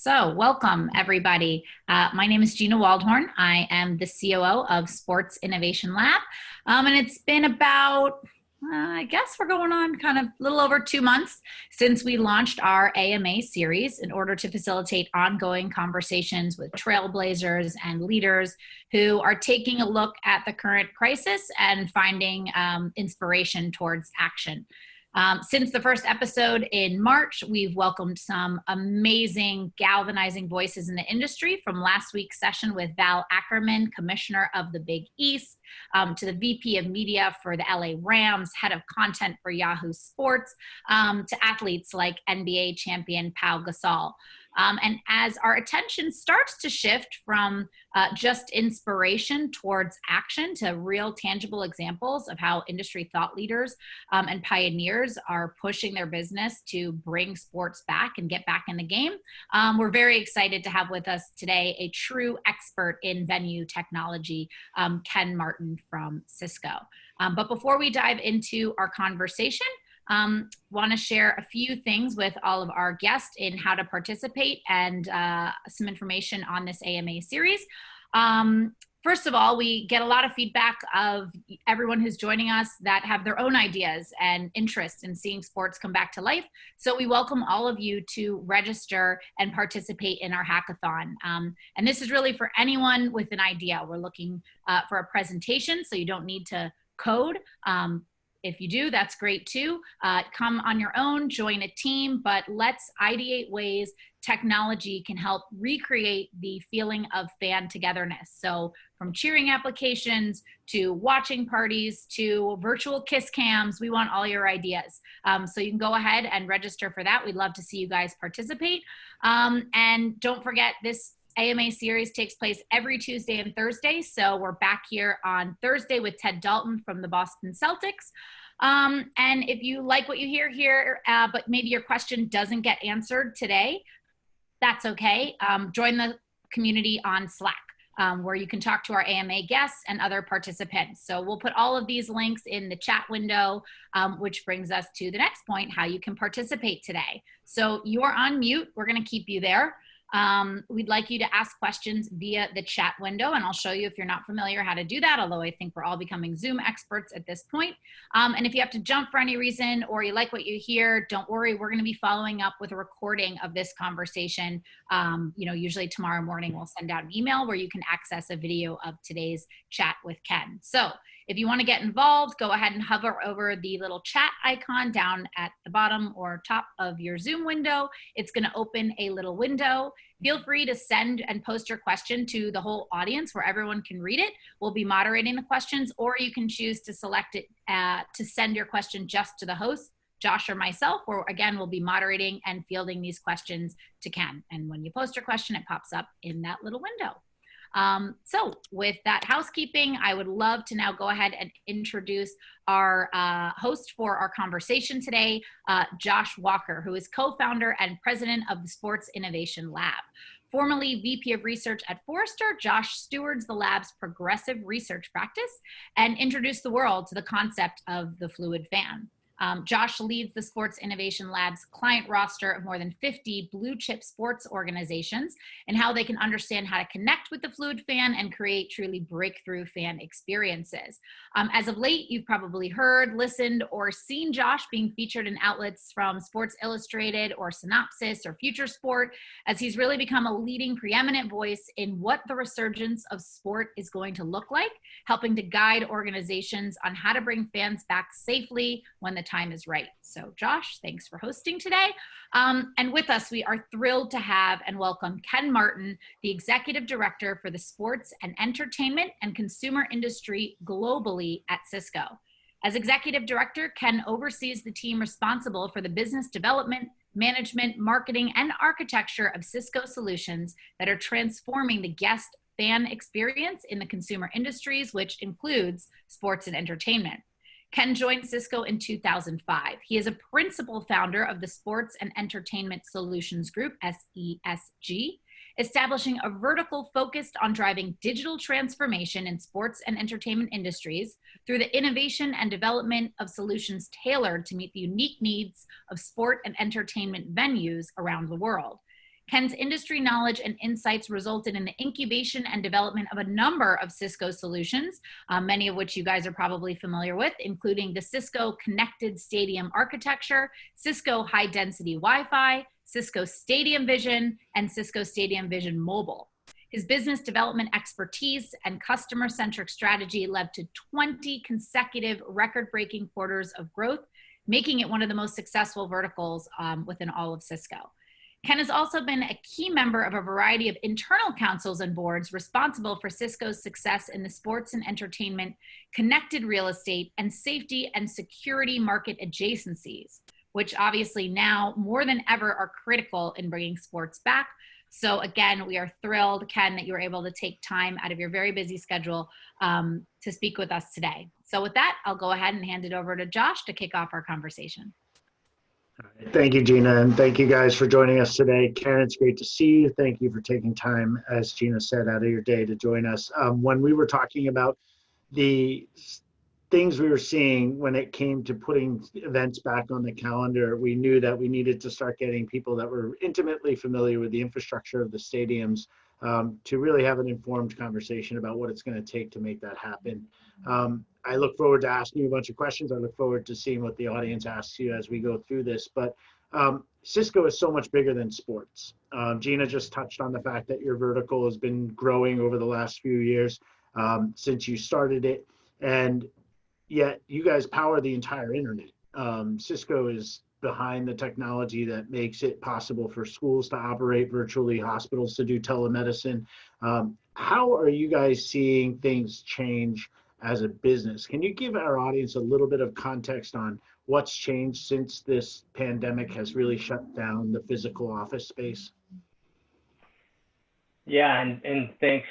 So, welcome everybody. My name is Gina Waldhorn. I am the COO of Sports Innovation Lab. And it's been about, I guess we're going on kind of a little over 2 months since we launched our AMA series in order to facilitate ongoing conversations with trailblazers and leaders who are taking a look at the current crisis and finding inspiration towards action. Since the first episode in March, we've welcomed some amazing galvanizing voices in the industry, from last week's session with Val Ackerman, Commissioner of the Big East, to the VP of Media for the LA Rams, Head of Content for Yahoo Sports, to athletes like NBA champion Pau Gasol. And as our attention starts to shift from just inspiration towards action to real tangible examples of how industry thought leaders and pioneers are pushing their business to bring sports back and get back in the game, we're very excited to have with us today a true expert in venue technology, Ken Martin from Cisco. But before we dive into our conversation, want to share a few things with all of our guests in how to participate and some information on this AMA series. First of all, we get a lot of feedback of everyone who's joining us that have their own ideas and interest in seeing sports come back to life. So we welcome all of you to register and participate in our hackathon. And this is really for anyone with an idea. We're looking for a presentation, so you don't need to code. If you do, that's great too. Come on your own, join a team, but let's ideate ways technology can help recreate the feeling of fan togetherness. So from cheering applications to watching parties to virtual kiss cams, we want all your ideas. So you can go ahead and register for that. We'd love to see you guys participate. And don't forget, this AMA series takes place every Tuesday and Thursday. So we're back here on Thursday with Ted Dalton from the Boston Celtics. And if you like what you hear here, but maybe your question doesn't get answered today, that's okay. Join the community on Slack, where you can talk to our AMA guests and other participants. So we'll put all of these links in the chat window, which brings us to the next point, how you can participate today. So you're on mute. We're going to keep you there. We'd like you to ask questions via the chat window, and I'll show you, if you're not familiar, how to do that, although I think we're all becoming Zoom experts at this point. And if you have to jump for any reason or you like what you hear, don't worry, we're going to be following up with a recording of this conversation. Usually tomorrow morning we'll send out an email where you can access a video of today's chat with Ken. So if you want to get involved, go ahead and hover over the little chat icon down at the bottom or top of your Zoom window. It's going to open a little window. Feel free to send and post your question to the whole audience where everyone can read it. We'll be moderating the questions, or you can choose to select it to send your question just to the host, Josh or myself, or again, we'll be moderating and fielding these questions to Ken. And when you post your question, it pops up in that little window. So with that housekeeping, I would love to now go ahead and introduce our host for our conversation today, Josh Walker, who is co-founder and president of the Sports Innovation Lab. Formerly VP of Research at Forrester, Josh stewards the lab's progressive research practice and introduced the world to the concept of the fluid fan. Josh leads the Sports Innovation Lab's client roster of more than 50 blue chip sports organizations and how they can understand how to connect with the fluid fan and create truly breakthrough fan experiences. As of late, you've probably heard, listened, or seen Josh being featured in outlets from Sports Illustrated or Synopsis or Future Sport, as he's really become a leading preeminent voice in what the resurgence of sport is going to look like, helping to guide organizations on how to bring fans back safely when the time is right. So Josh, thanks for hosting today. And with us, we are thrilled to have and welcome Ken Martin, the Executive Director for the Sports and Entertainment and Consumer Industry globally at Cisco. As Executive Director, Ken oversees the team responsible for the business development, management, marketing, and architecture of Cisco solutions that are transforming the guest fan experience in the consumer industries, which includes sports and entertainment. Ken joined Cisco in 2005. He is a principal founder of the Sports and Entertainment Solutions Group, SESG, establishing a vertical focused on driving digital transformation in sports and entertainment industries through the innovation and development of solutions tailored to meet the unique needs of sport and entertainment venues around the world. Ken's industry knowledge and insights resulted in the incubation and development of a number of Cisco solutions, many of which you guys are probably familiar with, including the Cisco Connected Stadium Architecture, Cisco High Density Wi-Fi, Cisco Stadium Vision, and Cisco Stadium Vision Mobile. His business development expertise and customer-centric strategy led to 20 consecutive record-breaking quarters of growth, making it one of the most successful verticals within all of Cisco. Ken has also been a key member of a variety of internal councils and boards responsible for Cisco's success in the sports and entertainment, connected real estate, and safety and security market adjacencies, which obviously now more than ever are critical in bringing sports back. So again, we are thrilled, Ken, that you were able to take time out of your very busy schedule to speak with us today. So with that, I'll go ahead and hand it over to Josh to kick off our conversation. Thank you, Gina, and thank you guys for joining us today. Ken, it's great to see you. Thank you for taking time, as Gina said, out of your day to join us. When we were talking about the things we were seeing when it came to putting events back on the calendar, we knew that we needed to start getting people that were intimately familiar with the infrastructure of the stadiums to really have an informed conversation about what it's going to take to make that happen. I look forward to asking you a bunch of questions. I look forward to seeing what the audience asks you as we go through this. But Cisco is so much bigger than sports. Gina just touched on the fact that your vertical has been growing over the last few years since you started it. And yet you guys power the entire internet. Cisco is behind the technology that makes it possible for schools to operate virtually, hospitals to do telemedicine. How are you guys seeing things change as a business? Can you give our audience a little bit of context on what's changed since this pandemic has really shut down the physical office space? Yeah, and thanks,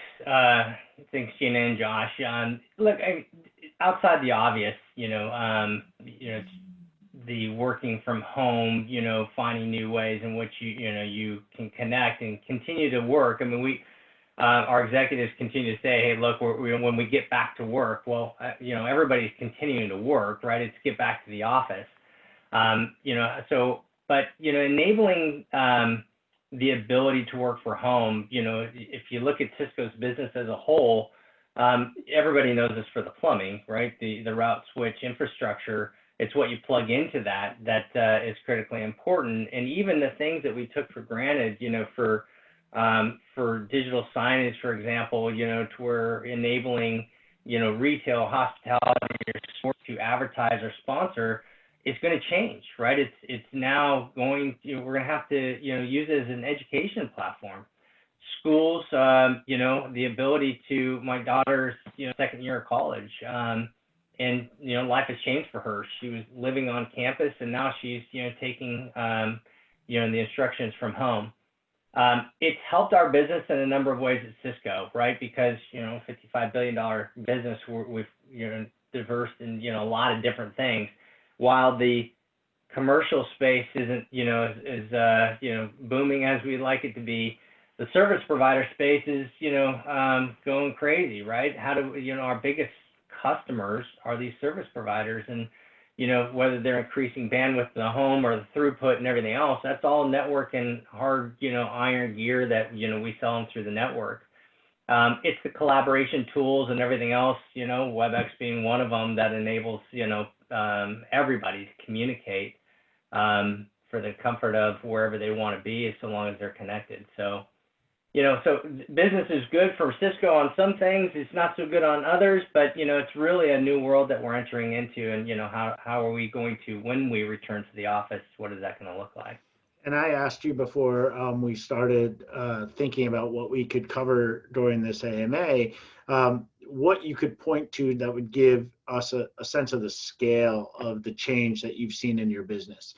Gina and Josh. Look, outside the obvious, the working from home, finding new ways in which you can connect and continue to work. I mean, our executives continue to say, hey, look, when we get back to work, well, everybody's continuing to work, right? It's get back to the office. But enabling the ability to work from home, if you look at Cisco's business as a whole, everybody knows this for the plumbing, right? The route switch infrastructure, it's what you plug into that is critically important. And even the things that we took for granted, for digital signage, for example, to where enabling, retail, hospitality, or sport to advertise or sponsor, it's going to change, right? It's now going, we're going to have to, use it as an education platform. Schools, the ability to, my daughter's, second year of college, and, life has changed for her. She was living on campus, and now she's, taking, the instructions from home. It's helped our business in a number of ways at Cisco, right? Because, $55 billion business, we've, diverse in, a lot of different things. While the commercial space isn't, as booming as we'd like it to be, the service provider space is, going crazy, right? How do, our biggest customers are these service providers, and, whether they're increasing bandwidth in the home or the throughput and everything else, that's all network and hard, iron gear that, we sell them through the network. It's the collaboration tools and everything else, WebEx being one of them that enables, everybody to communicate for the comfort of wherever they want to be, so long as they're connected. So, so business is good for Cisco on some things, it's not so good on others, but, it's really a new world that we're entering into, and, how are we going to, when we return to the office, what is that going to look like? And I asked you before we started thinking about what we could cover during this AMA, what you could point to that would give us a sense of the scale of the change that you've seen in your business.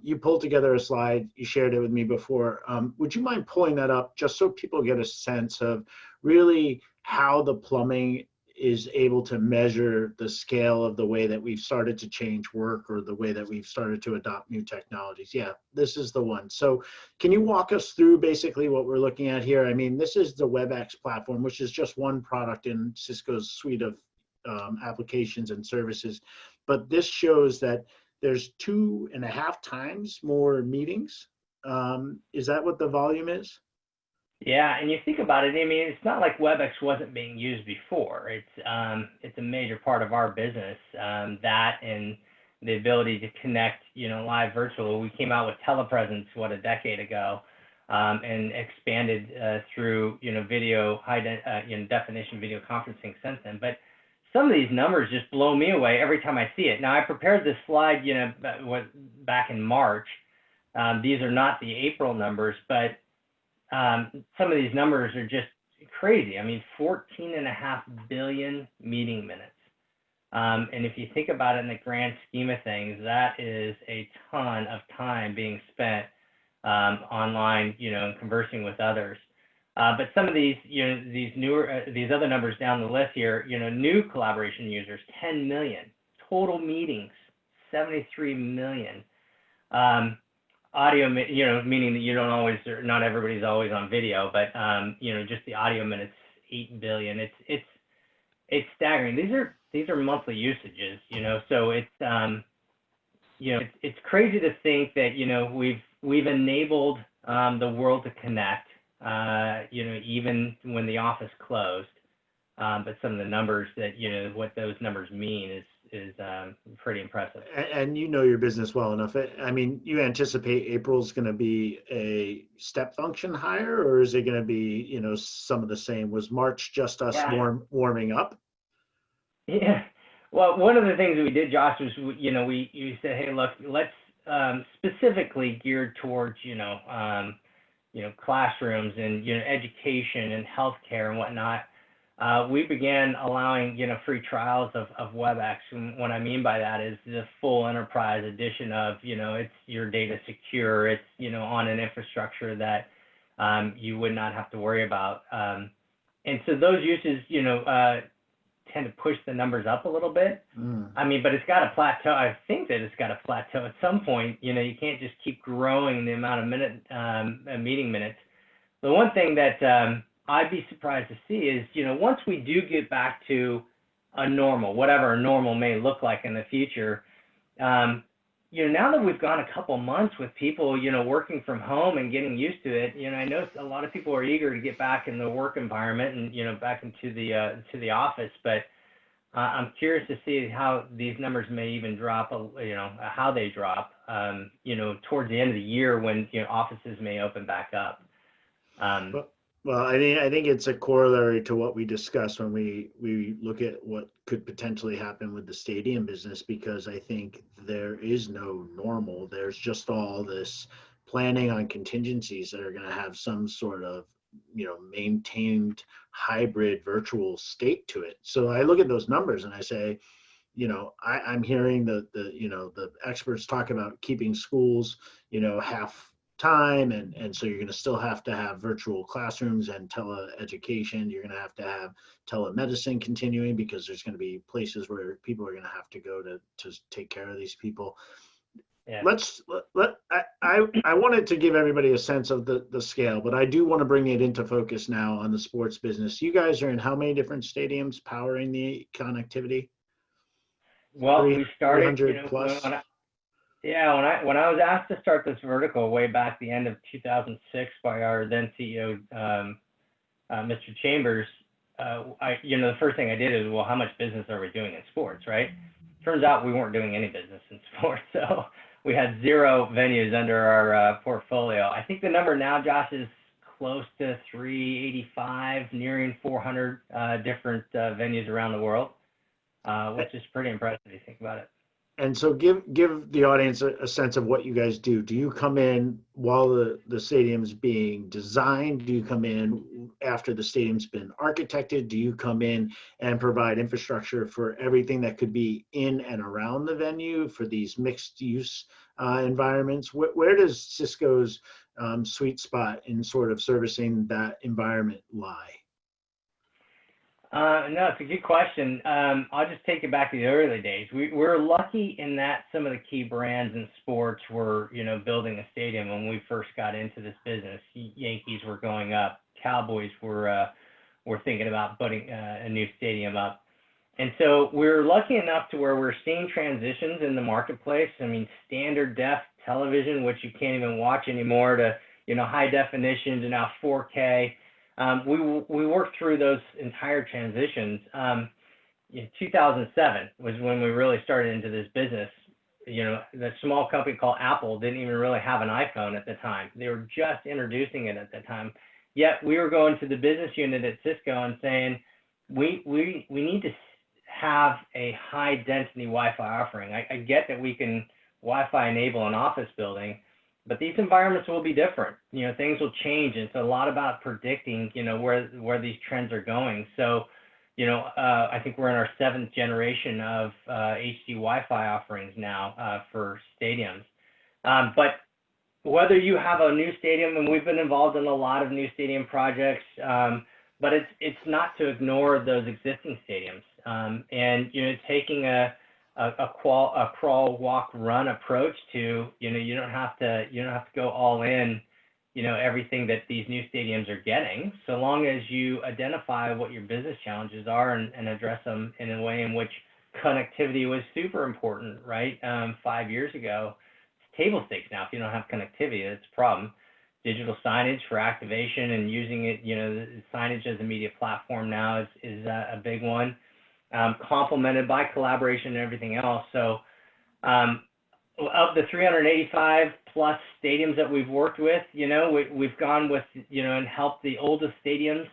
You pulled together a slide, you shared it with me before. Would you mind pulling that up just so people get a sense of really how the plumbing is able to measure the scale of the way that we've started to change work, or the way that we've started to adopt new technologies? Yeah, this is the one. So can you walk us through basically what we're looking at here? I mean, this is the WebEx platform, which is just one product in Cisco's suite of applications and services. But this shows that there's 2.5 times more meetings Is that what the volume is? Yeah, and you think about it, I mean, it's not like WebEx wasn't being used before. It's a major part of our business. That and the ability to connect, live virtually. We came out with telepresence, a decade ago, and expanded through, video definition video conferencing since then. But some of these numbers just blow me away every time I see it. Now, I prepared this slide, back in March. These are not the April numbers, but some of these numbers are just crazy. I mean, 14.5 billion meeting minutes. And if you think about it in the grand scheme of things, that is a ton of time being spent online, and conversing with others. But some of these, these other numbers down the list here, new collaboration users, 10 million, total meetings, 73 million. Audio, meaning that you don't always, or not everybody's always on video, but just the audio minutes, 8 billion. It's staggering. These are monthly usages, so it's it's crazy to think that we've enabled the world to connect, even when the office closed. But some of the numbers that what those numbers mean is pretty impressive. And your business well enough. I mean, you anticipate April's going to be a step function higher, or is it going to be, some of the same? Was March just us warming up? Yeah. Well, one of the things that we did, Josh, was, we said, hey, look, let's specifically geared towards, classrooms and, education and healthcare and whatnot. We began allowing, free trials of WebEx. And what I mean by that is the full enterprise edition of, it's your data secure, it's, on an infrastructure that you would not have to worry about. And so those uses, tend to push the numbers up a little bit. I mean, but it's got to plateau. I think that it's got to plateau at some point. You can't just keep growing the amount of meeting minutes. The one thing that I'd be surprised to see is, once we do get back to a normal, whatever a normal may look like in the future, now that we've gone a couple months with people, working from home and getting used to it, I know a lot of people are eager to get back in the work environment and, back into the office, but I'm curious to see how these numbers may even drop, how they drop, towards the end of the year when, offices may open back up. Well, I think it's a corollary to what we discussed when we look at what could potentially happen with the stadium business, because I think there is no normal. There's just all this planning on contingencies that are going to have some sort of, maintained hybrid virtual state to it. So I look at those numbers and I say, I'm hearing the experts talk about keeping schools, half time, and so you're going to still have to have virtual classrooms and teleeducation. You're going to have telemedicine continuing, because there's going to be places where people are going to have to go to take care of these people. Yeah. I wanted to give everybody a sense of the scale, but I do want to bring it into focus now on the sports business. You guys are in how many different stadiums powering the connectivity? Well, we started, 300 plus. When I was asked to start this vertical way back the end of 2006 by our then CEO, Mr. Chambers, the first thing I did is, well, how much business are we doing in sports, right? Turns out we weren't doing any business in sports, so we had 0 venues under our portfolio. I think the number now, Josh, is close to 385, nearing 400 different venues around the world, which is pretty impressive if you think about it. And so give the audience a sense of what you guys do. Do you come in while the stadium's being designed? Do you come in after the stadium's been architected? Do you come in and provide infrastructure for everything that could be in and around the venue for these mixed use environments? Where does Cisco's sweet spot in sort of servicing that environment lie? No, it's a good question. I'll just take it back to the early days. We're lucky in that some of the key brands in sports were, building a stadium when we first got into this business. Yankees were going up. Cowboys were thinking about putting a new stadium up. And so we're lucky enough to where we're seeing transitions in the marketplace. I mean, standard def television, which you can't even watch anymore, to, high definition to now 4K. We worked through those entire transitions. In 2007 was when we really started into this business. The small company called Apple didn't even really have an iPhone at the time. They were just introducing it at the time. Yet we were going to the business unit at Cisco and saying, we need to have a high density Wi-Fi offering. I get that we can Wi-Fi enable an office building, but these environments will be different. Things will change. It's a lot about predicting, where these trends are going. So, I think we're in our 7th generation of HD Wi-Fi offerings now for stadiums. But whether you have a new stadium, and we've been involved in a lot of new stadium projects, but it's not to ignore those existing stadiums. And taking a crawl, walk, run approach to, you don't have to go all in, everything that these new stadiums are getting, so long as you identify what your business challenges are and address them in a way in which connectivity was super important, right? 5 years ago, it's table stakes now. If you don't have connectivity, that's a problem. Digital signage for activation and using it, signage as a media platform now is a big one, complemented by collaboration and everything else. So of the 385 plus stadiums that we've worked with, we've gone with, and helped the oldest stadiums,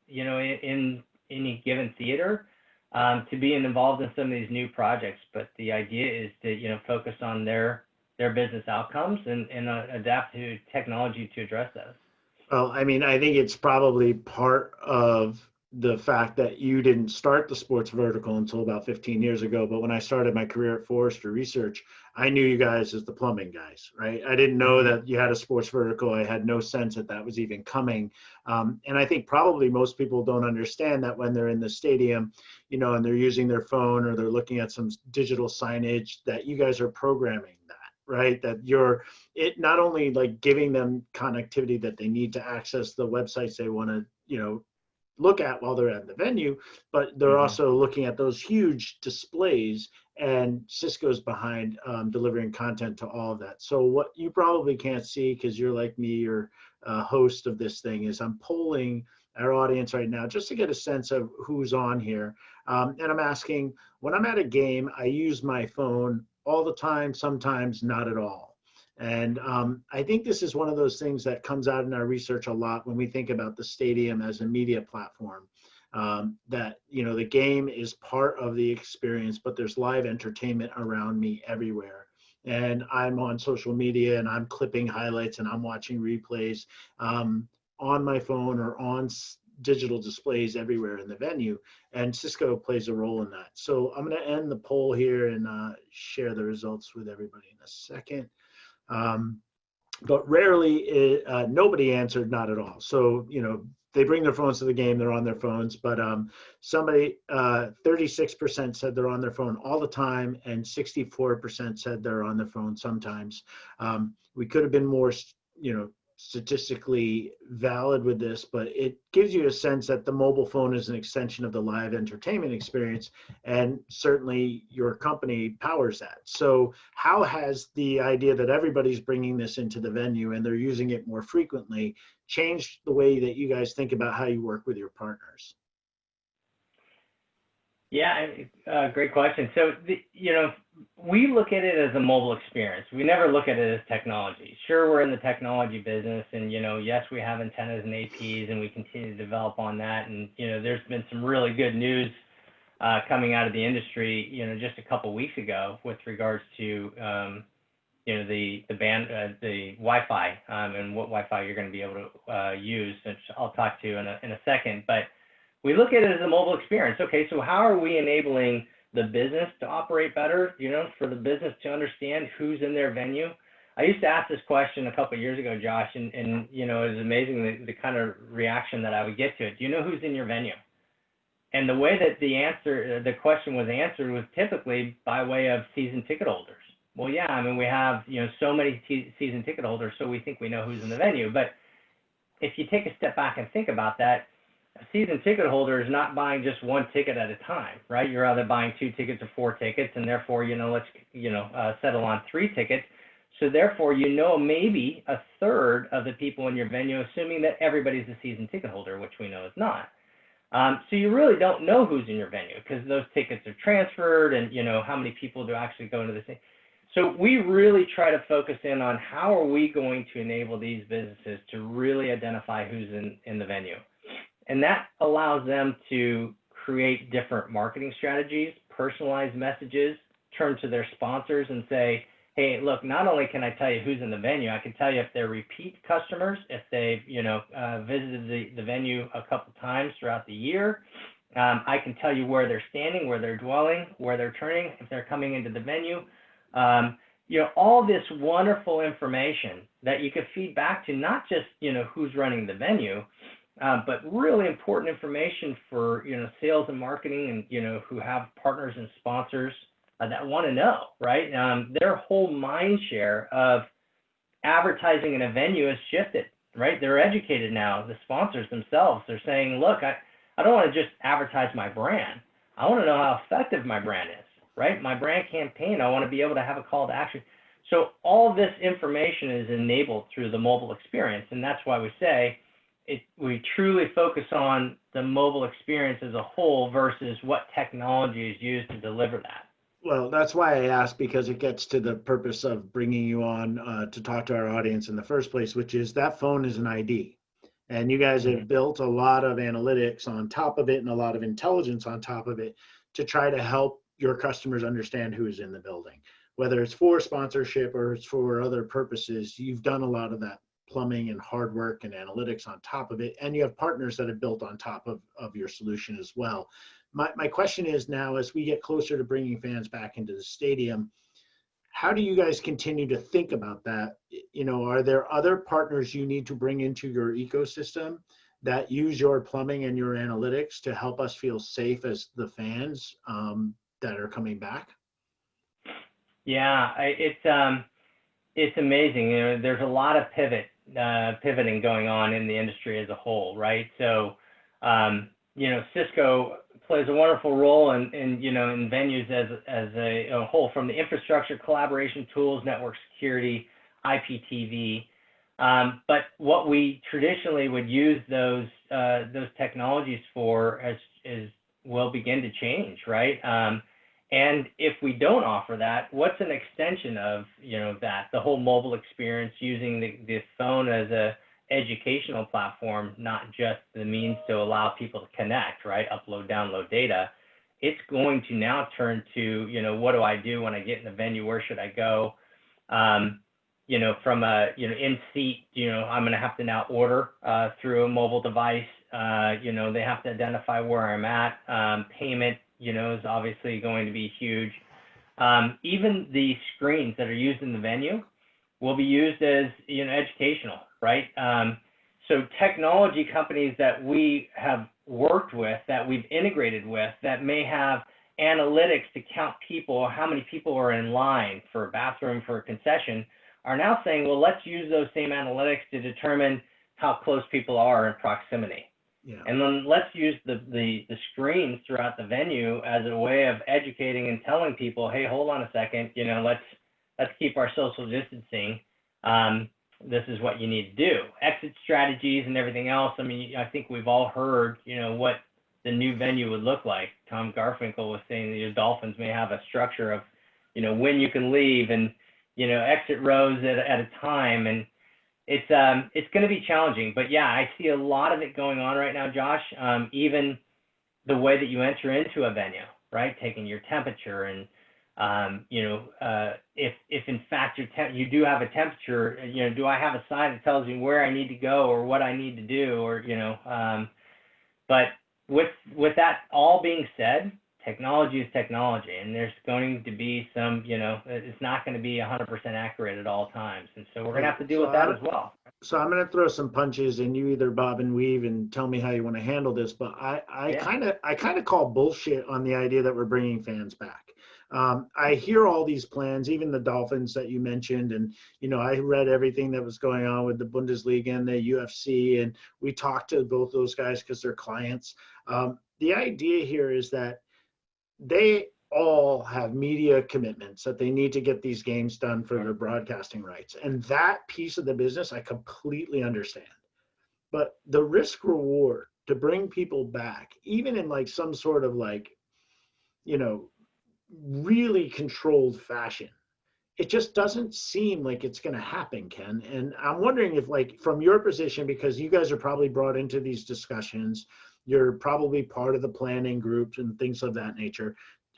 in any given theater, to be involved in some of these new projects. But the idea is to, focus on their business outcomes and adapt to technology to address those. Well, I mean, I think it's probably part of the fact that you didn't start the sports vertical until about 15 years ago. But when I started my career at Forrester Research, I knew you guys as the plumbing guys, right? I didn't know that you had a sports vertical. I had no sense that that was even coming. And I think probably most people don't understand that when they're in the stadium, and they're using their phone or they're looking at some digital signage, that you guys are programming that, right? That you're not only like giving them connectivity that they need to access the websites they want to, look at while they're at the venue, but they're also looking at those huge displays, and Cisco's behind delivering content to all of that. So what you probably can't see, because you're like me, you're a host of this thing, is I'm polling our audience right now just to get a sense of who's on here. And I'm asking, when I'm at a game, I use my phone all the time, sometimes not at all. And I think this is one of those things that comes out in our research a lot when we think about the stadium as a media platform, that, the game is part of the experience, but there's live entertainment around me everywhere. And I'm on social media and I'm clipping highlights and I'm watching replays on my phone or on digital displays everywhere in the venue. And Cisco plays a role in that. So I'm going to end the poll here and share the results with everybody in a second. But rarely, nobody answered not at all. So, they bring their phones to the game, they're on their phones, but somebody, 36% said they're on their phone all the time, and 64% said they're on their phone sometimes. We could have been more, statistically valid with this, but it gives you a sense that the mobile phone is an extension of the live entertainment experience, and certainly your company powers that. So how has the idea that everybody's bringing this into the venue and they're using it more frequently changed the way that you guys think about how you work with your partners? Yeah, great question. So, we look at it as a mobile experience. We never look at it as technology. Sure, we're in the technology business, and, yes, we have antennas and APs, and we continue to develop on that. And, there's been some really good news coming out of the industry, just a couple weeks ago with regards to, the Wi-Fi and what Wi-Fi you're going to be able to use, which I'll talk to in a second. But we look at it as a mobile experience. Okay, so how are we enabling the business to operate better, for the business to understand who's in their venue? I used to ask this question a couple of years ago, Josh, and it was amazing the kind of reaction that I would get to it. Do you know who's in your venue? And the way that the question was answered was typically by way of season ticket holders. Well, yeah, I mean, we have, so many season ticket holders, so we think we know who's in the venue. But if you take a step back and think about that, a season ticket holder is not buying just one ticket at a time, right? You're either buying 2 tickets or 4 tickets, and therefore, let's, settle on 3 tickets. So therefore, you know, maybe a third of the people in your venue, assuming that everybody's a season ticket holder, which we know is not. So you really don't know who's in your venue because those tickets are transferred, and you know how many people do actually go into the thing. So we really try to focus in on how are we going to enable these businesses to really identify who's in the venue. And that allows them to create different marketing strategies, personalized messages, turn to their sponsors and say, hey, look, not only can I tell you who's in the venue, I can tell you if they're repeat customers, if they've, visited the venue a couple times throughout the year. I can tell you where they're standing, where they're dwelling, where they're turning, if they're coming into the venue. All this wonderful information that you could feed back to not just, who's running the venue, but really important information for, sales and marketing and, who have partners and sponsors that want to know, right? Their whole mind share of advertising in a venue has shifted, right? They're educated now. The sponsors themselves, they're saying, look, I don't want to just advertise my brand. I want to know how effective my brand is, right? My brand campaign, I want to be able to have a call to action. So all this information is enabled through the mobile experience. And that's why we say we truly focus on the mobile experience as a whole versus what technology is used to deliver that. Well, that's why I asked, because it gets to the purpose of bringing you on to talk to our audience in the first place, which is that phone is an ID. And you guys have built a lot of analytics on top of it and a lot of intelligence on top of it to try to help your customers understand who is in the building. Whether it's for sponsorship or it's for other purposes, you've done a lot of that plumbing and hard work and analytics on top of it. And you have partners that have built on top of your solution as well. My question is now, as we get closer to bringing fans back into the stadium, how do you guys continue to think about that? Are there other partners you need to bring into your ecosystem that use your plumbing and your analytics to help us feel safe as the fans that are coming back? Yeah, it's amazing. There's a lot of pivoting going on in the industry as a whole, right? So, Cisco plays a wonderful role in venues as a whole, from the infrastructure, collaboration tools, network security, IPTV. But what we traditionally would use those technologies for will begin to change, right? And if we don't offer that, what's an extension of that? The whole mobile experience, using the phone as a educational platform, not just the means to allow people to connect, right? Upload, download data. It's going to now turn to, what do I do when I get in the venue? Where should I go? From a, in seat, I'm going to have to now order through a mobile device. They have to identify where I'm at. Payment, is obviously going to be huge. Even the screens that are used in the venue will be used as, educational, right? So technology companies that we have worked with, that we've integrated with, that may have analytics to count people, how many people are in line for a bathroom, for a concession, are now saying, well, let's use those same analytics to determine how close people are in proximity. Yeah. And then let's use the screens throughout the venue as a way of educating and telling people, hey, hold on a second, let's keep our social distancing. This is what you need to do. Exit strategies and everything else. I mean, I think we've all heard, what the new venue would look like. Tom Garfinkel was saying the Dolphins may have a structure of, when you can leave and, exit rows at a time. And it's going to be challenging. But yeah, I see a lot of it going on right now, Josh. Even the way that you enter into a venue, right? Taking your temperature and, if in fact you do have a temperature, do I have a sign that tells me where I need to go or what I need to do, or, but with that all being said, technology is technology, and there's going to be some, it's not going to be 100% accurate at all times. And so we're going to have to deal with that as well. So I'm going to throw some punches, and you either bob and weave and tell me how you want to handle this. But I kind of call bullshit on the idea that we're bringing fans back. I hear all these plans, even the Dolphins that you mentioned, and I read everything that was going on with the Bundesliga and the UFC, and we talked to both those guys because they're clients. The idea here is that they all have media commitments that they need to get these games done for their broadcasting rights. And that piece of the business, I completely understand. But the risk reward to bring people back, even in like some sort of like, you know, really controlled fashion, it just doesn't seem like it's going to happen, Ken. And I'm wondering if, like, from your position, because you guys are probably brought into these discussions, you're probably part of the planning groups and things of that nature.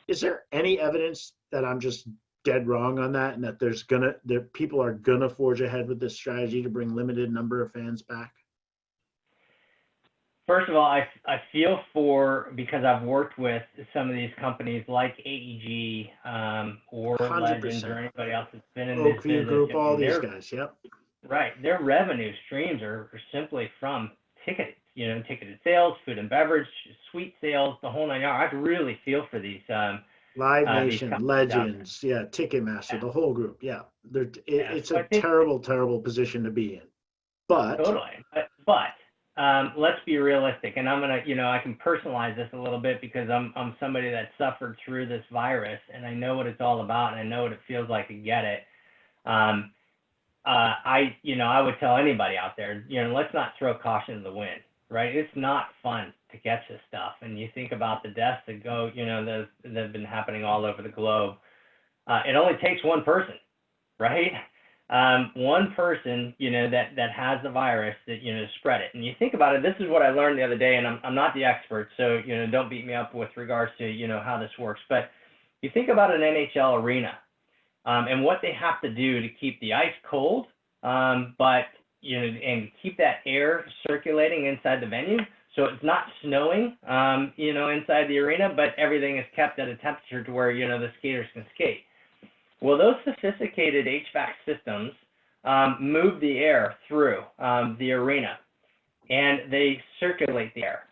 Is there any evidence that I'm just dead wrong on that, and that that people are gonna forge ahead with this strategy to bring limited number of fans back? First of all, I feel because I've worked with some of these companies like AEG or Legends or 100%. anybody else that's been in this Oakview business. Group, all these guys. Yep. Right. Their revenue streams are simply from ticketed sales, food and beverage, suite sales, the whole nine yards. I really feel for these Live these Nation, companies out Legends, yeah, Ticketmaster, there. the whole group. Yeah, Yeah. it's So a I think terrible, terrible position to be in. But totally. But let's be realistic, and I'm gonna, I can personalize this a little bit because I'm somebody that suffered through this virus, and I know what it's all about, and I know what it feels like to get it. I would tell anybody out there, let's not throw caution to the wind, right? It's not fun to catch this stuff, and you think about the deaths that go, that have been happening all over the globe. It only takes one person, right? One person, that has the virus that, spread it. And you think about it, this is what I learned the other day, and I'm not the expert, so, don't beat me up with regards to, how this works. But you think about an NHL arena and what they have to do to keep the ice cold, but, and keep that air circulating inside the venue. So it's not snowing, inside the arena, but everything is kept at a temperature to where, the skaters can skate. Well, those sophisticated HVAC systems move the air through the arena, and they circulate the air,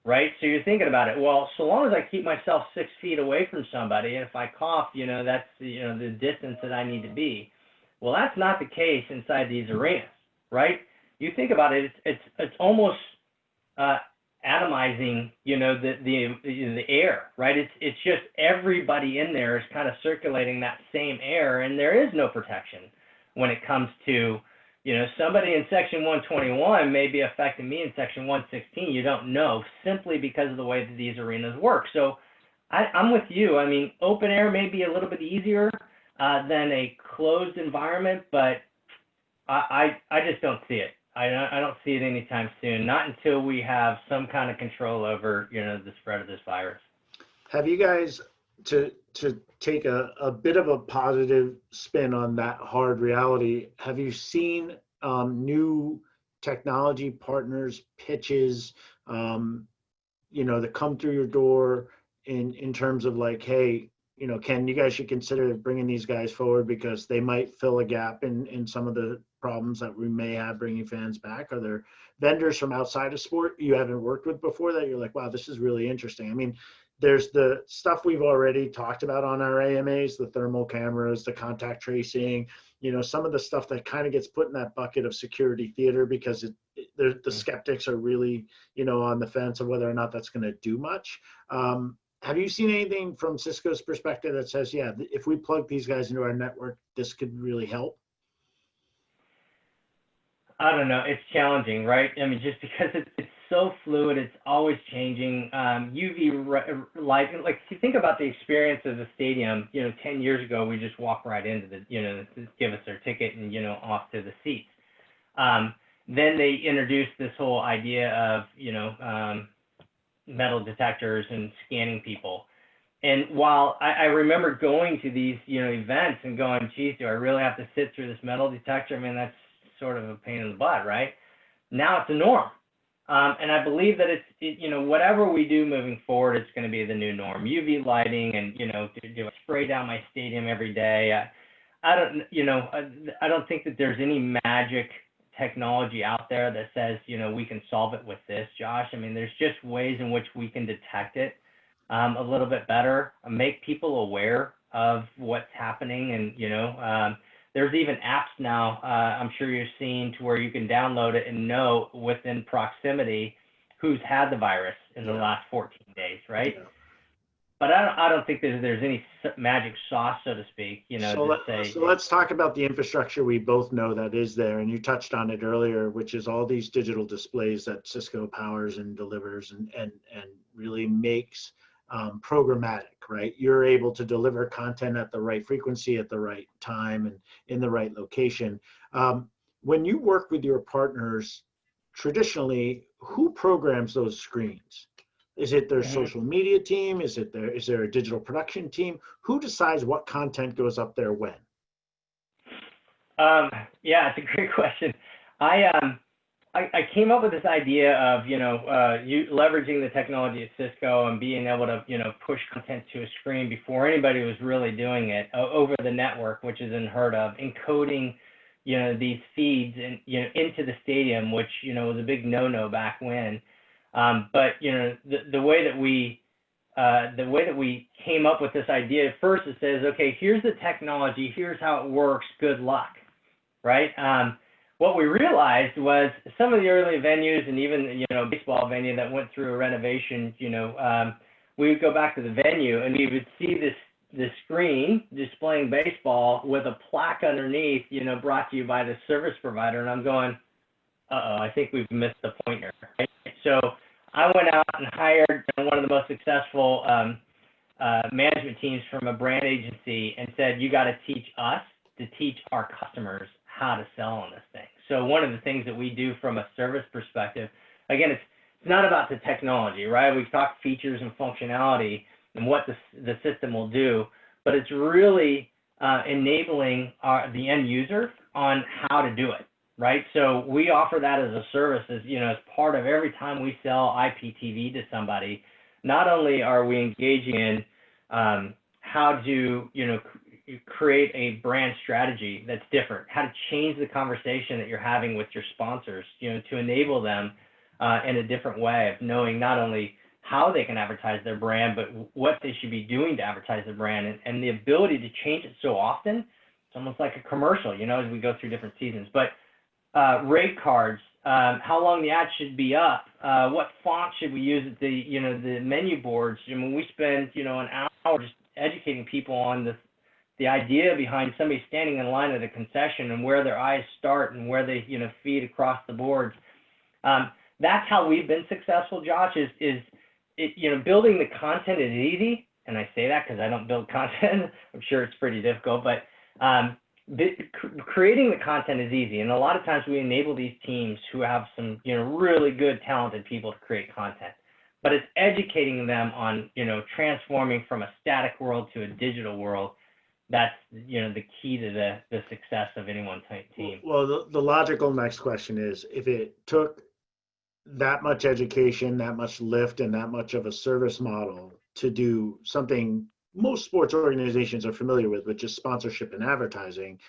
right? So you're thinking about it. Well, so long as I keep myself 6 feet away from somebody, and if I cough, that's the distance that I need to be. Well, that's not the case inside these arenas, right? You think about it, it's almost atomizing, the air, right? It's just everybody in there is kind of circulating that same air, and there is no protection when it comes to, somebody in section 121 may be affecting me in section 116. You don't know, simply because of the way that these arenas work. So I'm with you. I mean, open air may be a little bit easier than a closed environment, but I just don't see it. I don't see it anytime soon, not until we have some kind of control over, the spread of this virus. have you guys, to take a bit of a positive spin on that hard reality, have you seen new technology partners, pitches, that come through your door in terms of like, hey, Ken, you guys should consider bringing these guys forward because they might fill a gap in some of the problems that we may have bringing fans back? Are there vendors from outside of sport you haven't worked with before that you're like, wow, this is really interesting? I mean, there's the stuff we've already talked about on our AMAs, the thermal cameras, the contact tracing, some of the stuff that kind of gets put in that bucket of security theater because the skeptics are really, on the fence of whether or not that's going to do much. Have you seen anything from Cisco's perspective that says, yeah, if we plug these guys into our network, this could really help? I don't know. It's challenging, right? I mean, just because it's so fluid, it's always changing. UV light, like if you think about the experience of the stadium, 10 years ago, we just walk right into give us their ticket and, off to the seats. Then they introduced this whole idea of, metal detectors and scanning people. And while I remember going to these, events and going, geez, do I really have to sit through this metal detector? I mean, that's sort of a pain in the butt, right? Now it's a norm. And I believe that whatever we do moving forward, it's going to be the new norm. UV lighting and, do I spray down my stadium every day? I don't think that there's any magic technology out there that says, we can solve it with this, Josh. I mean, there's just ways in which we can detect it a little bit better, make people aware of what's happening. And, there's even apps now, I'm sure you've seen, to where you can download it and know within proximity who's had the virus in the last 14 days, right? but I don't think there's any magic sauce, so to speak, you know, to say. So let's talk about the infrastructure we both know that is there, and you touched on it earlier, which is all these digital displays that Cisco powers and delivers and really makes programmatic, right? You're able to deliver content at the right frequency, at the right time, and in the right location. When you work with your partners, traditionally, who programs those screens? Is it their social media team? Is there a digital production team? Who decides what content goes up there when? Yeah, it's a great question. I came up with this idea of, you leveraging the technology at Cisco and being able to, push content to a screen before anybody was really doing it over the network, which is unheard of, encoding, these feeds and, into the stadium, which, was a big no-no back when. But, the way that we came up with this idea, first it says, okay, here's the technology, here's how it works, good luck, right? What we realized was some of the early venues and even, baseball venue that went through a renovation, we would go back to the venue and we would see this screen displaying baseball with a plaque underneath, brought to you by the service provider. And I'm going, uh-oh, I think we've missed the point here, right? So I went out and hired one of the most successful management teams from a brand agency and said, you got to teach us to teach our customers how to sell on this thing. So one of the things that we do from a service perspective, again, it's not about the technology, right? We've talked features and functionality and what the system will do, but it's really enabling the end user on how to do it, right? So we offer that as a service, as part of every time we sell IPTV to somebody. Not only are we engaging in how to create a brand strategy that's different, how to change the conversation that you're having with your sponsors, to enable them in a different way of knowing not only how they can advertise their brand, but what they should be doing to advertise their brand, and the ability to change it so often. It's almost like a commercial, as we go through different seasons. But rate cards, how long the ad should be up, what font should we use at the menu boards. We spend, an hour just educating people on the idea behind somebody standing in line at a concession and where their eyes start and where they, feed across the boards. That's how we've been successful, Josh, is building the content is easy. And I say that because I don't build content. I'm sure it's pretty difficult, but creating the content is easy. And a lot of times we enable these teams who have some, really good, talented people to create content. But it's educating them on, transforming from a static world to a digital world. That's, the key to the success of any one team. Well, the logical next question is, if it took that much education, that much lift, and that much of a service model to do something most sports organizations are familiar with, which is sponsorship and advertising,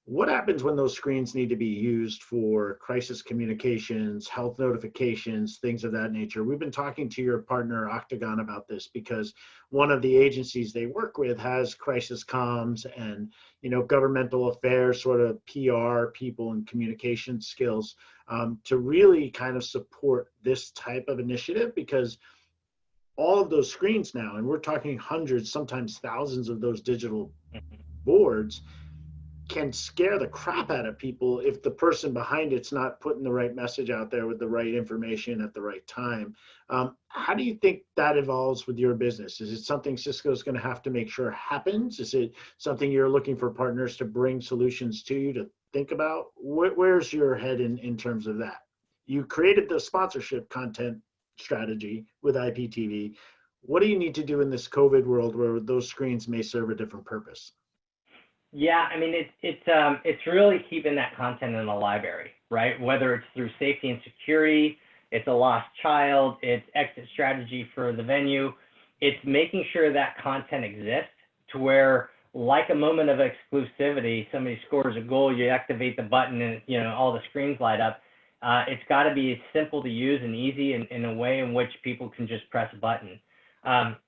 what happens when those screens need to be used for crisis communications, health notifications, things of that nature? We've been talking to your partner Octagon about this because one of the agencies they work with has crisis comms and, governmental affairs, sort of PR people and communication skills to really kind of support this type of initiative, because all of those screens now, and we're talking hundreds, sometimes thousands of those digital boards, can scare the crap out of people if the person behind it's not putting the right message out there with the right information at the right time. How do you think that evolves with your business? Is it something Cisco's going to have to make sure happens? Is it something you're looking for partners to bring solutions to you to think about? Where's your head in terms of that? You created the sponsorship content strategy with IPTV. What do you need to do in this COVID world where those screens may serve a different purpose? Yeah, I mean, it's really keeping that content in the library, right? Whether it's through safety and security, it's a lost child, it's exit strategy for the venue. It's making sure that content exists to where, like a moment of exclusivity, somebody scores a goal, you activate the button and, all the screens light up. It's got to be simple to use and easy in a way in which people can just press a button.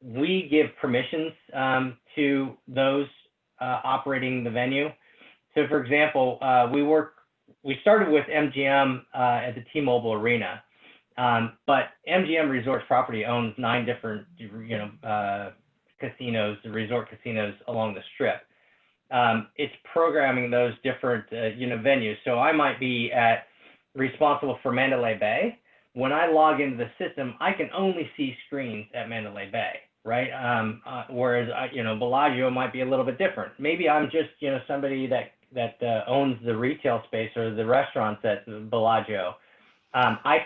We give permissions to those operating the venue. So for example, we started with MGM at the T-Mobile Arena, but MGM Resorts Property owns 9 different, casinos, the resort casinos along the strip. It's programming those different venues. So I might be responsible for Mandalay Bay. When I log into the system, I can only see screens at Mandalay Bay, right? Whereas Bellagio might be a little bit different. Maybe I'm just somebody that owns the retail space or the restaurants at Bellagio. I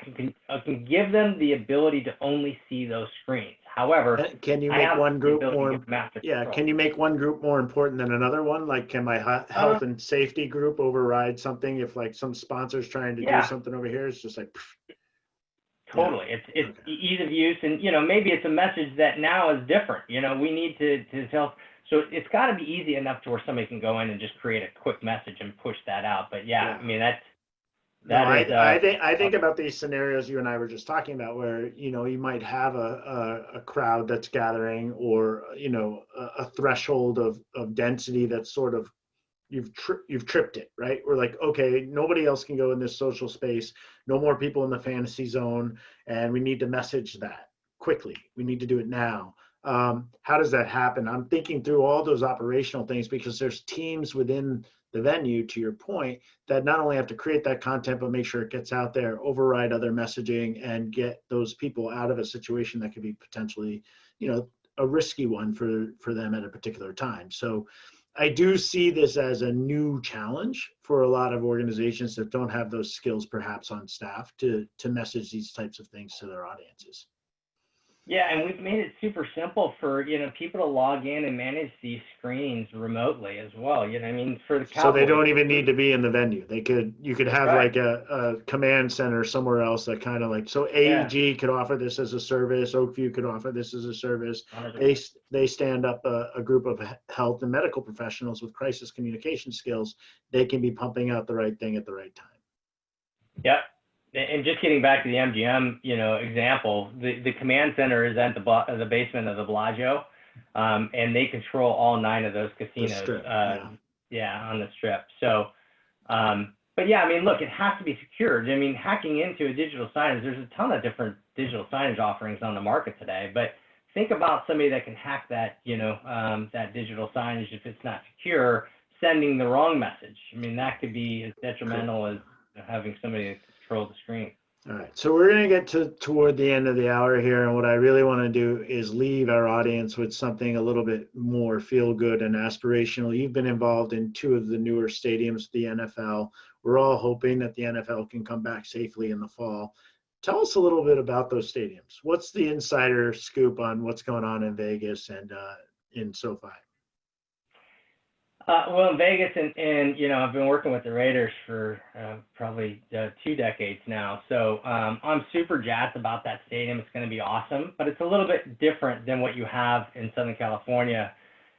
can give them the ability to only see those screens. However, can you I make have one the group ability to more? give master Yeah, control. can you make one group more important than another one? Like, can my health and safety group override something if like some sponsor's trying to do something over here? It's just like. Totally. Yeah. It's okay. Ease of use, and maybe it's a message that now is different. We need to tell. So it's got to be easy enough to where somebody can go in and just create a quick message and push that out. But I mean I think about these scenarios you and I were just talking about, where you might have a crowd that's gathering, or a threshold of density that's sort of you've tripped it, right? We're like, okay, nobody else can go in this social space, no more people in the fantasy zone, and we need to message that quickly. We need to do it now. How does that happen? I'm thinking through all those operational things, because there's teams within the venue, to your point, that not only have to create that content, but make sure it gets out there, override other messaging, and get those people out of a situation that could be potentially, a risky one for them at a particular time. So I do see this as a new challenge for a lot of organizations that don't have those skills perhaps on staff to message these types of things to their audiences. Yeah, and we've made it super simple for people to log in and manage these screens remotely as well. I mean, for the Cowboys, so they don't even need to be in the venue. You could have like a command center somewhere else that kind of like, so AEG could offer this as a service, Oakview could offer this as a service. 100%. They stand up a group of health and medical professionals with crisis communication skills. They can be pumping out the right thing at the right time. Yep. And just getting back to the MGM, example, the command center is at the basement of the Bellagio, and they control all 9 of those casinos. Strip, on the strip. So, but yeah, I mean, look, it has to be secured. I mean, hacking into a digital signage, there's a ton of different digital signage offerings on the market today. But think about somebody that can hack that, that digital signage if it's not secure, sending the wrong message. I mean, that could be as detrimental as having somebody control the screen. All right, so we're going to get toward the end of the hour here, and what I really want to do is leave our audience with something a little bit more feel good and aspirational. You've been involved in 2 of the newer stadiums, the NFL. We're all hoping that the NFL can come back safely in the fall. Tell us a little bit about those stadiums. What's the insider scoop on what's going on in Vegas and in SoFi? Well, in Vegas, and I've been working with the Raiders for probably 2 decades now. So I'm super jazzed about that stadium. It's going to be awesome, but it's a little bit different than what you have in Southern California,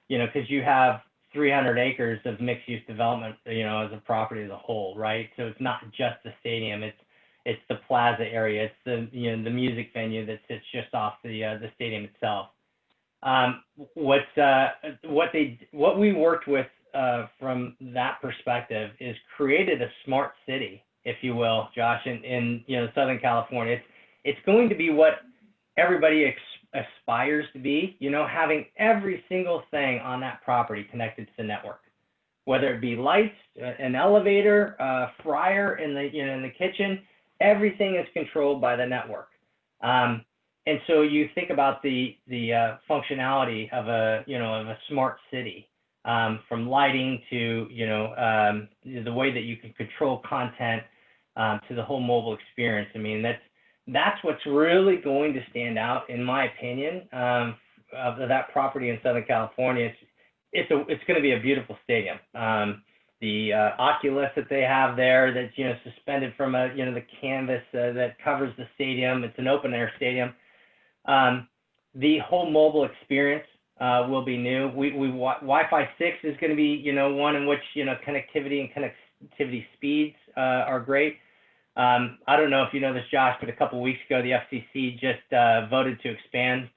because you have 300 acres of mixed-use development, as a property as a whole, right? So it's not just the stadium. It's the plaza area. It's the music venue that sits just off the stadium itself. What we worked with from that perspective is created a smart city, if you will, Josh, in Southern California. It's going to be what everybody aspires to be, having every single thing on that property connected to the network, whether it be lights, an elevator, fryer in the kitchen. Everything is controlled by the network. And so you think about the functionality of a smart city, from lighting to the way that you can control content, to the whole mobile experience. I mean, that's what's really going to stand out, in my opinion, of that property in Southern California. It's going to be a beautiful stadium. The Oculus that they have there, that's suspended from the canvas that covers the stadium. It's an open air stadium. The whole mobile experience will be new. Wi-Fi 6 is going to be one in which connectivity and connectivity speeds are great. I don't know if you know this, Josh, but a couple of weeks ago the FCC just voted to expand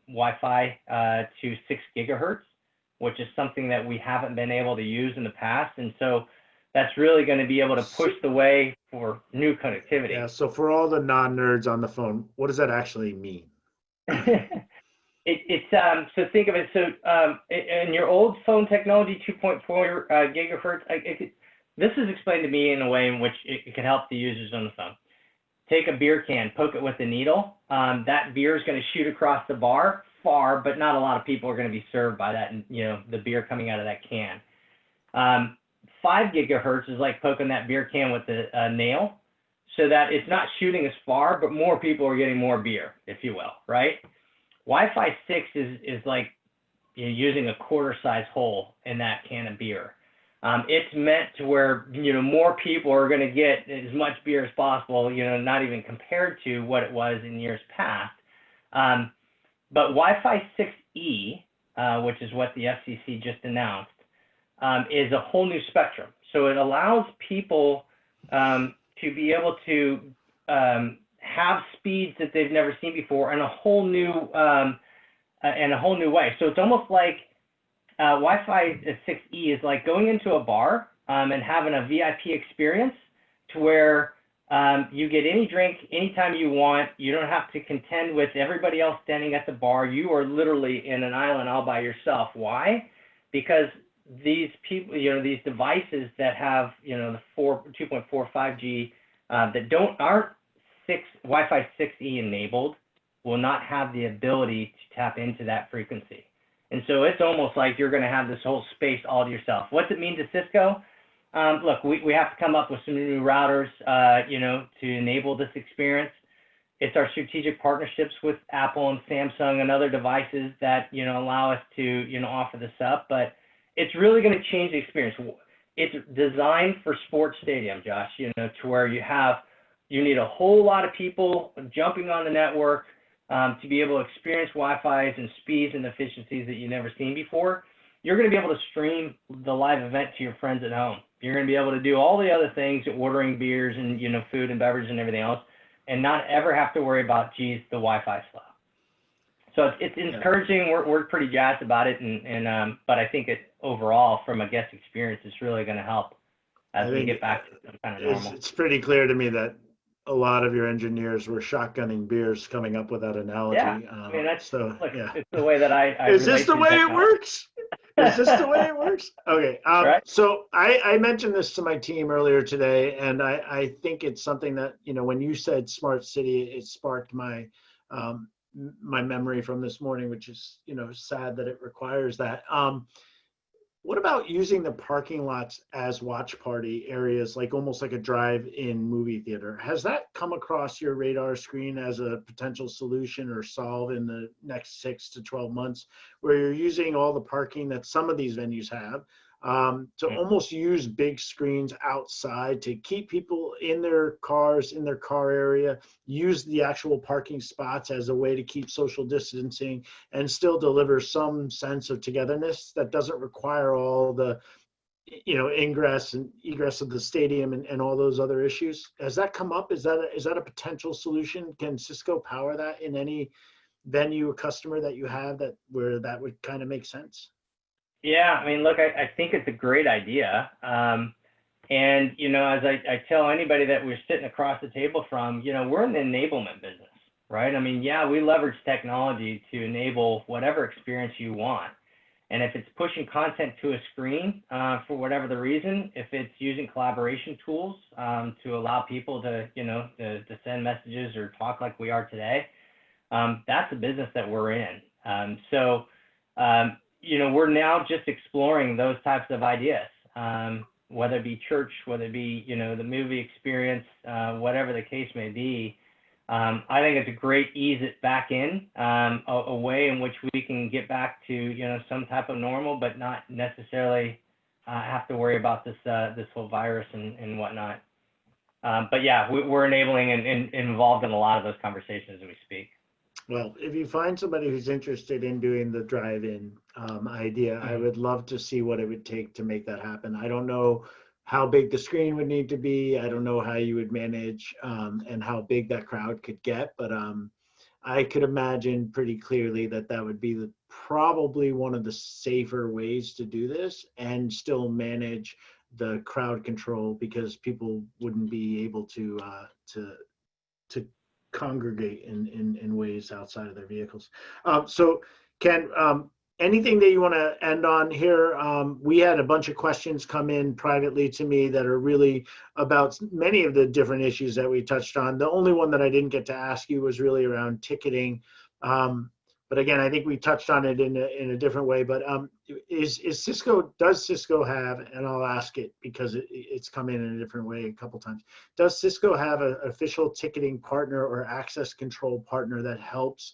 Wi-Fi to 6 gigahertz, which is something that we haven't been able to use in the past, and so that's really going to be able to push the way for new connectivity. Yeah. So for all the non-nerds on the phone, what does that actually mean? It's so think of it. So in your old phone technology, 2.4 gigahertz. This is explained to me in a way in which it can help the users on the phone. Take a beer can, poke it with a needle. That beer is going to shoot across the bar far, but not a lot of people are going to be served by that. The beer coming out of that can. 5 gigahertz is like poking that beer can with a nail, so that it's not shooting as far, but more people are getting more beer, if you will, right? Wi-Fi 6 is like using a quarter-size hole in that can of beer. It's meant to where more people are going to get as much beer as possible. Not even compared to what it was in years past. But Wi-Fi 6E, which is what the FCC just announced, is a whole new spectrum. So it allows people to be able to have speeds that they've never seen before in a whole new way. So it's almost like Wi-Fi 6E is like going into a bar and having a VIP experience to where you get any drink anytime you want. You don't have to contend with everybody else standing at the bar. You are literally in an island all by yourself. Why? Because these people, these devices that have, the 2.45G that aren't Wi-Fi 6E enabled will not have the ability to tap into that frequency. And so it's almost like you're going to have this whole space all to yourself. What's it mean to Cisco? Look, we have to come up with some new routers, to enable this experience. It's our strategic partnerships with Apple and Samsung and other devices that, allow us to, offer this up. But it's really going to change the experience. It's designed for sports stadium, Josh, to where you need a whole lot of people jumping on the network to be able to experience Wi-Fi's and speeds and efficiencies that you've never seen before. You're going to be able to stream the live event to your friends at home. You're going to be able to do all the other things, ordering beers and food and beverage and everything else, and not ever have to worry about, the Wi-Fi slow. So it's encouraging. We're pretty jazzed about it, but I think overall, from a guest experience, it's really going to help as we get back to some kind of normal. It's pretty clear to me that a lot of your engineers were shotgunning beers coming up with that analogy. Yeah, I mean, it's the way that I Is this the way it works? Is this the way it works? Okay. Right. So I mentioned this to my team earlier today, and I think it's something that, when you said smart city, it sparked my my memory from this morning, which is, sad that it requires that. What about using the parking lots as watch party areas, like almost like a drive-in movie theater? Has that come across your radar screen as a potential solution or solve in the next 6 to 12 months, where you're using all the parking that some of these venues have to almost use big screens outside to keep people in their cars, in their car area, use the actual parking spots as a way to keep social distancing and still deliver some sense of togetherness that doesn't require all the, ingress and egress of the stadium and all those other issues? Has that come up? Is that a potential solution? Can Cisco power that in any venue or customer that you have where that would kind of make sense? Yeah, I mean, look, I think it's a great idea. And, as I tell anybody that we're sitting across the table from, we're in the enablement business, right? I mean, yeah, we leverage technology to enable whatever experience you want. And if it's pushing content to a screen for whatever the reason, if it's using collaboration tools to allow people to, to send messages or talk like we are today, that's a business that we're in. We're now just exploring those types of ideas, whether it be church, whether it be, the movie experience, whatever the case may be. I think it's a great ease it back in, a way in which we can get back to, some type of normal, but not necessarily have to worry about this whole virus and whatnot. But yeah, we're enabling and involved in a lot of those conversations as we speak. Well, if you find somebody who's interested in doing the drive-in idea, I would love to see what it would take to make that happen. I don't know how big the screen would need to be. I don't know how you would manage and how big that crowd could get, but I could imagine pretty clearly that would be probably one of the safer ways to do this and still manage the crowd control, because people wouldn't be able to congregate in ways outside of their vehicles. So Ken, anything that you want to end on here? We had a bunch of questions come in privately to me that are really about many of the different issues that we touched on. The only one that I didn't get to ask you was really around ticketing. But again, I think we touched on it in a different way. But does Cisco have, and I'll ask it because it's come in a different way a couple times. Does Cisco have an official ticketing partner or access control partner that helps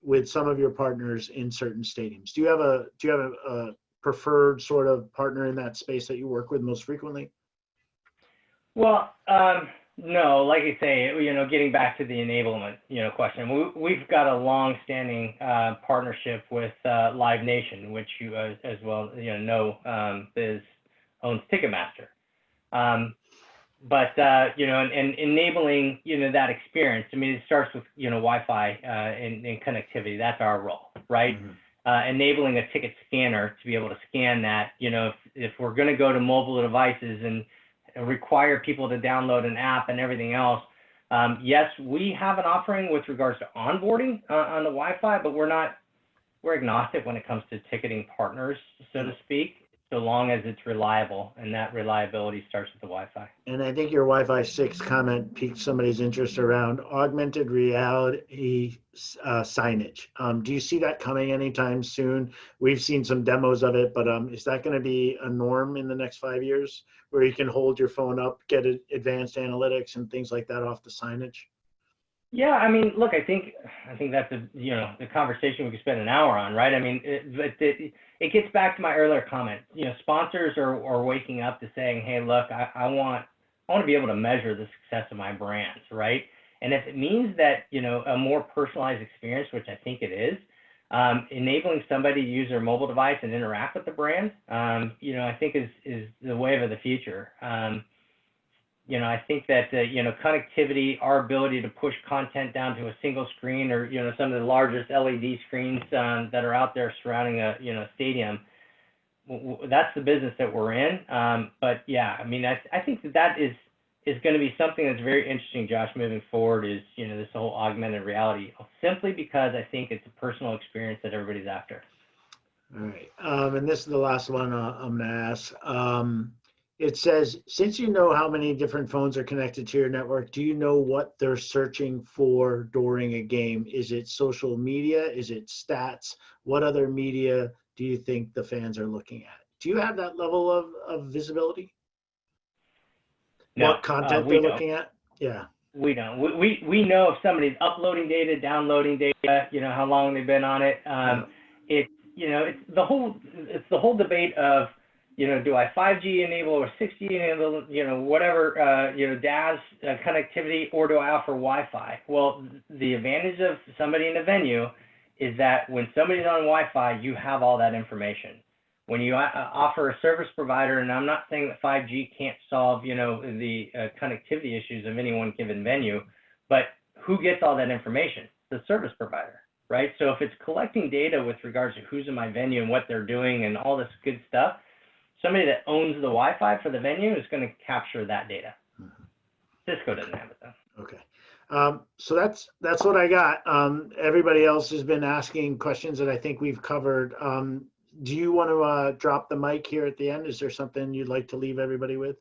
with some of your partners in certain stadiums? Do you have a preferred sort of partner in that space that you work with most frequently? Well, no, like I say, getting back to the enablement, question, we've got a long-standing partnership with Live Nation, which you as well, owns Ticketmaster. But and enabling, that experience. I mean, it starts with, Wi-Fi and connectivity. That's our role, right? Mm-hmm. Enabling a ticket scanner to be able to scan that, if we're going to go to mobile devices and require people to download an app and everything else. Yes, we have an offering with regards to onboarding on the Wi-Fi, but we're agnostic when it comes to ticketing partners, so to speak, so long as it's reliable, and that reliability starts with the Wi-Fi. And I think your Wi-Fi 6 comment piqued somebody's interest around augmented reality signage. Do you see that coming anytime soon? We've seen some demos of it, but is that going to be a norm in the next 5 years, where you can hold your phone up, get advanced analytics and things like that off the signage? Yeah, I mean, look, I think that's the conversation we could spend an hour on, right? I mean, it gets back to my earlier comment. Sponsors are waking up to saying, hey, look, I want to be able to measure the success of my brands, right? And if it means that, a more personalized experience, which I think it is, enabling somebody to use their mobile device and interact with the brand, I think is the wave of the future. I think that, connectivity, our ability to push content down to a single screen, or, some of the largest LED screens that are out there surrounding a stadium, that's the business that we're in. But yeah, I mean, I think that is going to be something that's very interesting, Josh, moving forward, is, this whole augmented reality, simply because I think it's a personal experience that everybody's after. All right. And this is the last one I'm going to ask. It says, since you know how many different phones are connected to your network, do you know what they're searching for during a game? Is it social media? Is it stats? What other media do you think the fans are looking at? Do you have that level of visibility? No, what content they're looking at? Yeah. We don't. We know if somebody's uploading data, downloading data, how long they've been on it. It's the whole debate of, do I 5G enable or 6G enable, whatever, DAS connectivity, or do I offer Wi-Fi? Well, the advantage of somebody in a venue is that when somebody's on Wi-Fi, you have all that information. When you offer a service provider, and I'm not saying that 5G can't solve, the connectivity issues of any one given venue, but who gets all that information? The service provider, right? So if it's collecting data with regards to who's in my venue and what they're doing and all this good stuff, somebody that owns the Wi-Fi for the venue is going to capture that data. Mm-hmm. Cisco doesn't have it though. Okay. So that's what I got. Everybody else has been asking questions that I think we've covered. Do you want to drop the mic here at the end? Is there something you'd like to leave everybody with?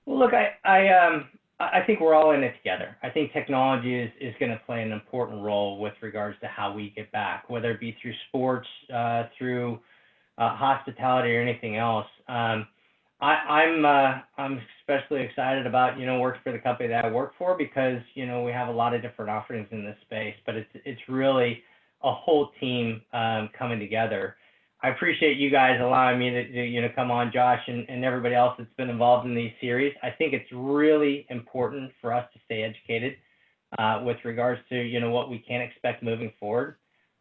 Well, look, I think we're all in it together. I think technology is going to play an important role with regards to how we get back, whether it be through sports, through hospitality, or anything else. I'm especially excited about, working for the company that I work for, because, we have a lot of different offerings in this space, but it's really a whole team coming together. I appreciate you guys allowing me to come on, Josh, and everybody else that's been involved in these series. I think it's really important for us to stay educated with regards to, what we can expect moving forward.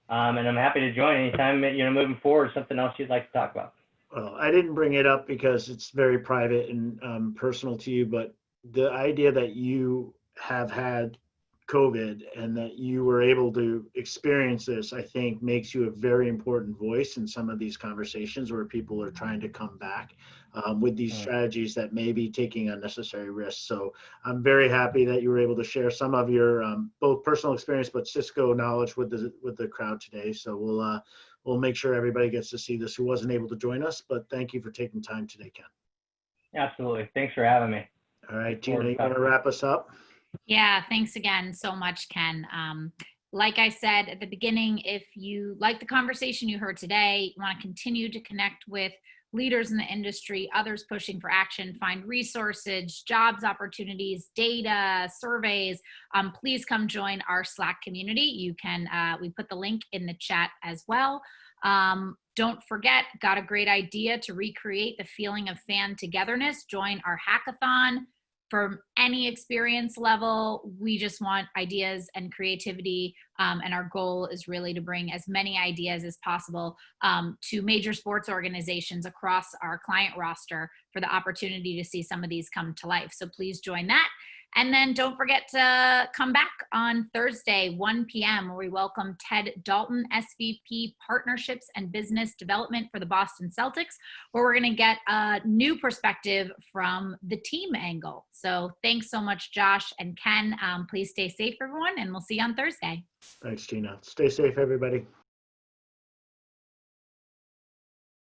And I'm happy to join anytime, moving forward, something else you'd like to talk about. Well, I didn't bring it up because it's very private and personal to you, but the idea that you have had COVID and that you were able to experience this, I think makes you a very important voice in some of these conversations where people are trying to come back. with these strategies that may be taking unnecessary risks. So I'm very happy that you were able to share some of your both personal experience but Cisco knowledge with the crowd today. So we'll make sure everybody gets to see this who wasn't able to join us. But thank you for taking time today, Ken. Absolutely. Thanks for having me. All right, Gina, you want to wrap us up? Yeah, thanks again so much, Ken. Like I said at the beginning, if you like the conversation you heard today, you want to continue to connect with leaders in the industry, others pushing for action, find resources, jobs opportunities, data, surveys, please come join our Slack community. You can, we put the link in the chat as well. Don't forget, got a great idea to recreate the feeling of fan togetherness. Join our hackathon. From any experience level, we just want ideas and creativity, and our goal is really to bring as many ideas as possible to major sports organizations across our client roster for the opportunity to see some of these come to life. So please join that. And then don't forget to come back on Thursday, 1 p.m., where we welcome Ted Dalton, SVP Partnerships and Business Development for the Boston Celtics, where we're going to get a new perspective from the team angle. So thanks so much, Josh and Ken. Please stay safe, everyone, and we'll see you on Thursday. Thanks, Gina. Stay safe, everybody.